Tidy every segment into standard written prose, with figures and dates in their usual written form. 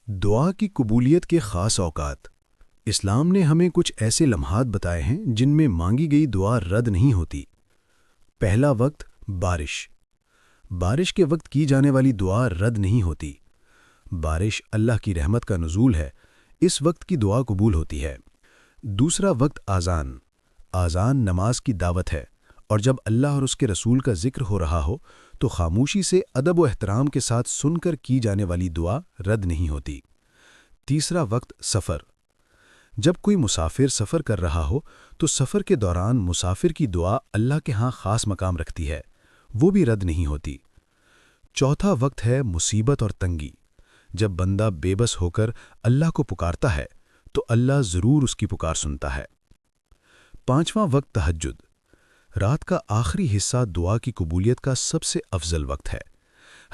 دعا کی قبولیت کے خاص اوقات۔ اسلام نے ہمیں کچھ ایسے لمحات بتائے ہیں جن میں مانگی گئی دعا رد نہیں ہوتی۔ پہلا وقت بارش۔ بارش کے وقت کی جانے والی دعا رد نہیں ہوتی۔ بارش اللہ کی رحمت کا نزول ہے، اس وقت کی دعا قبول ہوتی ہے۔ دوسرا وقت اذان۔ اذان نماز کی دعوت ہے، اور جب اللہ اور اس کے رسول کا ذکر ہو رہا ہو تو خاموشی سے ادب و احترام کے ساتھ سن کر کی جانے والی دعا رد نہیں ہوتی۔ تیسرا وقت سفر۔ جب کوئی مسافر سفر کر رہا ہو تو سفر کے دوران مسافر کی دعا اللہ کے ہاں خاص مقام رکھتی ہے، وہ بھی رد نہیں ہوتی۔ چوتھا وقت ہے مصیبت اور تنگی۔ جب بندہ بے بس ہو کر اللہ کو پکارتا ہے تو اللہ ضرور اس کی پکار سنتا ہے۔ پانچواں وقت تہجد۔ رات کا آخری حصہ دعا کی قبولیت کا سب سے افضل وقت ہے۔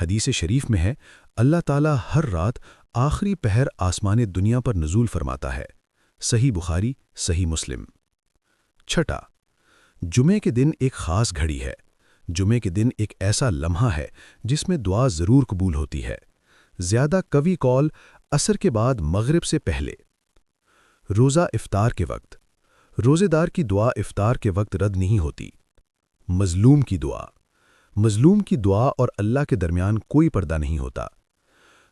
حدیث شریف میں ہے، اللہ تعالیٰ ہر رات آخری پہر آسمان دنیا پر نزول فرماتا ہے۔ صحیح بخاری، صحیح مسلم۔ چھٹا، جمعے کے دن ایک خاص گھڑی ہے۔ جمعے کے دن ایک ایسا لمحہ ہے جس میں دعا ضرور قبول ہوتی ہے۔ زیادہ قوی قول عصر کے بعد مغرب سے پہلے۔ روزہ افطار کے وقت۔ روزے دار کی دعا افطار کے وقت رد نہیں ہوتی۔ مظلوم کی دعا۔ مظلوم کی دعا اور اللہ کے درمیان کوئی پردہ نہیں ہوتا۔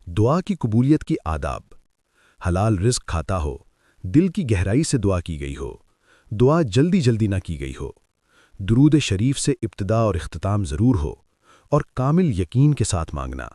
دعا کی قبولیت کی آداب۔ حلال رزق کھاتا ہو، دل کی گہرائی سے دعا کی گئی ہو، دعا جلدی جلدی نہ کی گئی ہو، درود شریف سے ابتدا اور اختتام ضرور ہو، اور کامل یقین کے ساتھ مانگنا۔